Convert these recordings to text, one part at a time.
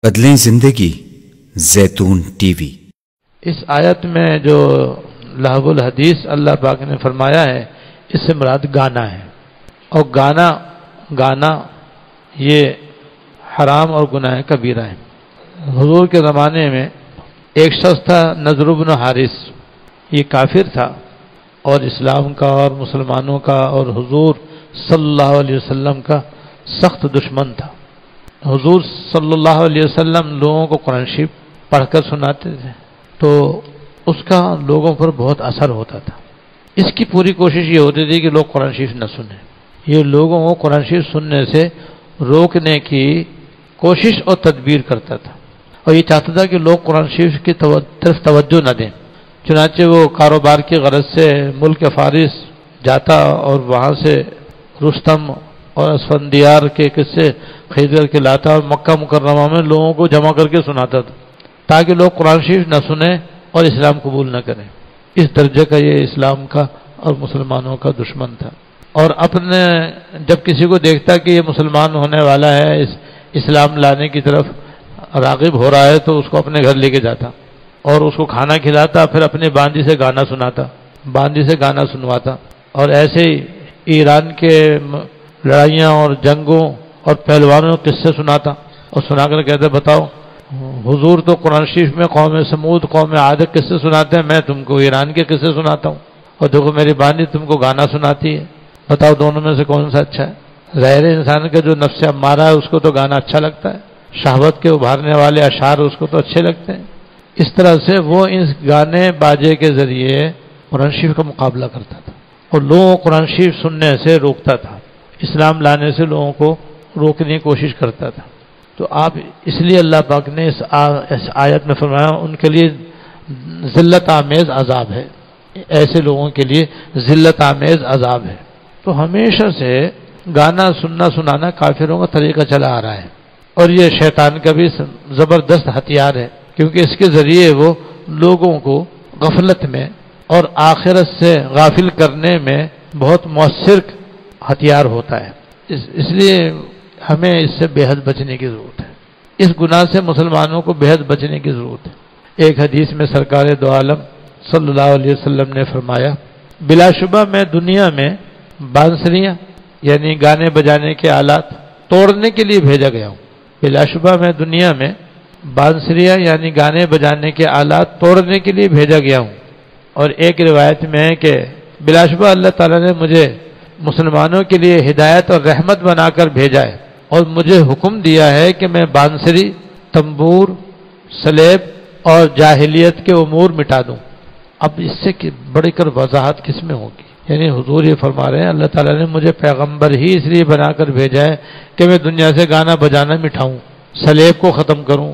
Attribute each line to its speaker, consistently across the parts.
Speaker 1: بدلیں زندگی زیتون ٹی وی۔
Speaker 2: اس آیت میں جو لہو الحدیث اللہ پاک نے فرمایا ہے اس سے مراد گانا ہے، اور گانا یہ حرام اور گناہ کبیرہ ہے۔ حضور کے زمانے میں ایک شخص تھا نضر بن حارث، یہ کافر تھا اور اسلام کا اور مسلمانوں کا اور حضور صلی اللہ علیہ وسلم کا سخت دشمن تھا۔ حضور صلی اللہ علیہ وسلم لوگوں کو قرآن شریف پڑھ کر سناتے تھے تو اس کا لوگوں پر بہت اثر ہوتا تھا۔ اس کی پوری کوشش یہ ہوتی تھی کہ لوگ قرآن شریف نہ سنیں، یہ لوگوں کو قرآن شریف سننے سے روکنے کی کوشش اور تدبیر کرتا تھا، اور یہ چاہتا تھا کہ لوگ قرآن شریف کی طرف توجہ نہ دیں۔ چنانچہ وہ کاروبار کی غرض سے ملک فارس جاتا اور وہاں سے رستم اور اسفندیار کے قصے خرید کر کے لاتا اور مکہ مکرمہ میں لوگوں کو جمع کر کے سناتا تھا تاکہ لوگ قرآن شریف نہ سنیں اور اسلام قبول نہ کریں۔ اس درجے کا یہ اسلام کا اور مسلمانوں کا دشمن تھا، اور اپنے جب کسی کو دیکھتا کہ یہ مسلمان ہونے والا ہے، اسلام لانے کی طرف راغب ہو رہا ہے، تو اس کو اپنے گھر لے کے جاتا اور اس کو کھانا کھلاتا، پھر اپنی باندی سے گانا سناتا، باندی سے گانا سنواتا، اور ایسے ہی ایران کے لڑائیاں اور جنگوں اور پہلوانوں کے قصے سناتا اور سنا کر کہتے بتاؤ حضور تو قرآن شریف میں قوم سمود قوم عاد کے قصے سناتے ہیں، میں تم کو ایران کے قصے سناتا ہوں، اور دیکھو میری باندی تم کو گانا سناتی ہے، بتاؤ دونوں میں سے کون سا اچھا ہے؟ ظاہر انسان کا جو نفس امارہ ہے اس کو تو گانا اچھا لگتا ہے، شہوت کے ابھارنے والے اشعار اس کو تو اچھے لگتے ہیں۔ اس طرح سے وہ اس گانے باجے کے ذریعے قرآن شریف کا مقابلہ کرتا تھا اور لوگوں کو قرآن شریف سننے سے روکتا تھا، اسلام لانے سے لوگوں کو روکنے کی کوشش کرتا تھا۔ تو آپ اس لیے اللہ پاک نے اس آیت میں فرمایا ان کے لیے ذلت آمیز عذاب ہے، ایسے لوگوں کے لیے ذلت آمیز عذاب ہے۔ تو ہمیشہ سے گانا سننا سنانا کافروں کا طریقہ چلا آ رہا ہے، اور یہ شیطان کا بھی زبردست ہتھیار ہے، کیونکہ اس کے ذریعے وہ لوگوں کو غفلت میں اور آخرت سے غافل کرنے میں بہت مؤثر ہتھیار ہوتا ہے۔ اس لیے ہمیں اس سے بے حد بچنے کی ضرورت ہے، اس گناہ سے مسلمانوں کو بے حد بچنے کی ضرورت ہے۔ ایک حدیث میں سرکار دو عالم صلی اللہ علیہ وسلم نے فرمایا بلا شبہ میں دنیا میں بانسریاں یعنی گانے بجانے کے آلات توڑنے کے لیے بھیجا گیا ہوں، بلا شبہ میں دنیا میں بانسریاں یعنی گانے بجانے کے آلات توڑنے کے لیے بھیجا گیا ہوں۔ اور ایک روایت میں ہے کہ بلا شبہ اللہ تعالیٰ نے مجھے مسلمانوں کے لیے ہدایت اور رحمت بنا کر بھیجا ہے، اور مجھے حکم دیا ہے کہ میں بانسری، تنبور، سلیب اور جاہلیت کے امور مٹا دوں۔ اب اس سے بڑی کر وضاحت کس میں ہوگی؟ یعنی حضور یہ فرما رہے ہیں اللہ تعالیٰ نے مجھے پیغمبر ہی اس لیے بنا کر بھیجا ہے کہ میں دنیا سے گانا بجانا مٹھاؤں، سلیب کو ختم کروں،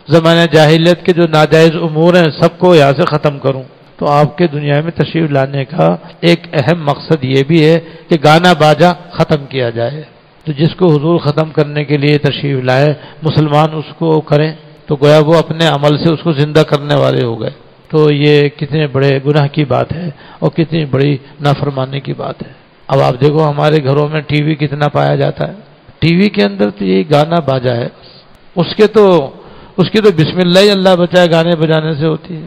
Speaker 2: زمانہ جاہلیت کے جو ناجائز امور ہیں سب کو یہاں سے ختم کروں۔ تو آپ کے دنیا میں تشریف لانے کا ایک اہم مقصد یہ بھی ہے کہ گانا باجا ختم کیا جائے۔ تو جس کو حضور ختم کرنے کے لیے تشریف لائے مسلمان اس کو کریں تو گویا وہ اپنے عمل سے اس کو زندہ کرنے والے ہو گئے۔ تو یہ کتنے بڑے گناہ کی بات ہے اور کتنی بڑی نافرمانی کی بات ہے۔ اب آپ دیکھو ہمارے گھروں میں ٹی وی کتنا پایا جاتا ہے، ٹی وی کے اندر تو یہی گانا باجا ہے، اس کی تو بسم اللہ ہی اللہ بچائے گانے بجانے سے ہوتی ہے۔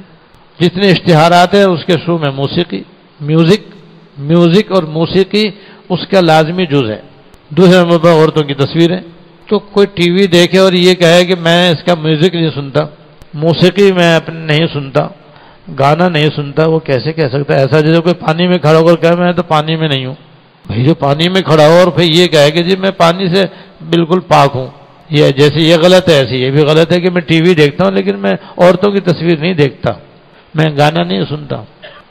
Speaker 2: جتنے اشتہارات ہیں اس کے شروع میں میوزک اور موسیقی اس کا لازمی جز ہے۔ دوسرے نمبر پر عورتوں کی تصویریں۔ تو کوئی ٹی وی دیکھے اور یہ کہے کہ میں اس کا میوزک نہیں سنتا، موسیقی میں نہیں سنتا، گانا نہیں سنتا، وہ کیسے کہہ سکتا ہے؟ ایسا جیسے کوئی پانی میں کھڑا ہو کر کہے میں تو پانی میں نہیں ہوں۔ بھائی جو پانی میں کھڑا ہو اور پھر یہ کہے کہ جی میں پانی سے بالکل پاک ہوں، یہ جیسے یہ غلط ہے ایسے یہ بھی غلط ہے کہ میں ٹی وی دیکھتا ہوں لیکن میں عورتوں کی تصویر نہیں دیکھتا، میں گانا نہیں سنتا،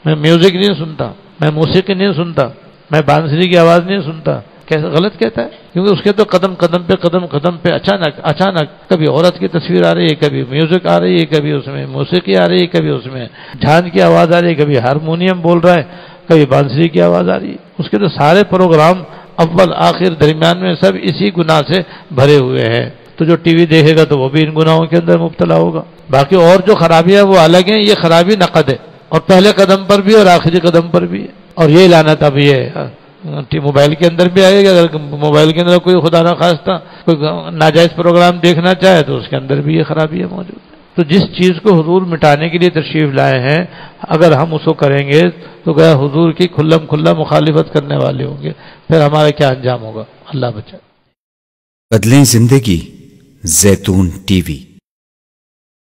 Speaker 2: میں میوزک نہیں سنتا، میں موسیقی نہیں سنتا، میں بانسری کی آواز نہیں سنتا۔ کیسے غلط کہتا ہے؟ کیونکہ اس کے تو قدم قدم پہ اچانک کبھی عورت کی تصویر آ رہی ہے، کبھی میوزک آ رہی ہے، کبھی اس میں موسیقی آ رہی ہے، کبھی اس میں جھان کی آواز آ رہی ہے، کبھی ہارمونیم بول رہا ہے، کبھی بانسری کی آواز آ رہی ہے۔ اس کے تو سارے پروگرام اول آخر درمیان میں سب اسی گناہ سے بھرے ہوئے ہیں۔ تو جو ٹی وی دیکھے گا تو وہ بھی ان گناہوں کے اندر مبتلا ہوگا۔ باقی اور جو خرابی ہے وہ الگ ہیں، یہ خرابی نقد ہے، اور پہلے قدم پر بھی اور آخری قدم پر بھی ہے۔ اور یہ لعنت اب یہ موبائل کے اندر بھی آئے گا. اگر موبائل کے اندر کوئی خدا نخواستہ کوئی ناجائز پروگرام دیکھنا چاہے تو اس کے اندر بھی یہ خرابیاں موجود ہیں. تو جس چیز کو حضور مٹانے کے لیے تشریف لائے ہیں اگر ہم اس کو کریں گے تو گیا حضور کی کھلم کھلا مخالفت کرنے والے ہوں گے, پھر ہمارا کیا انجام ہوگا؟ اللہ بچائے.
Speaker 1: بدلیں زندگی. زیتون ٹی وی.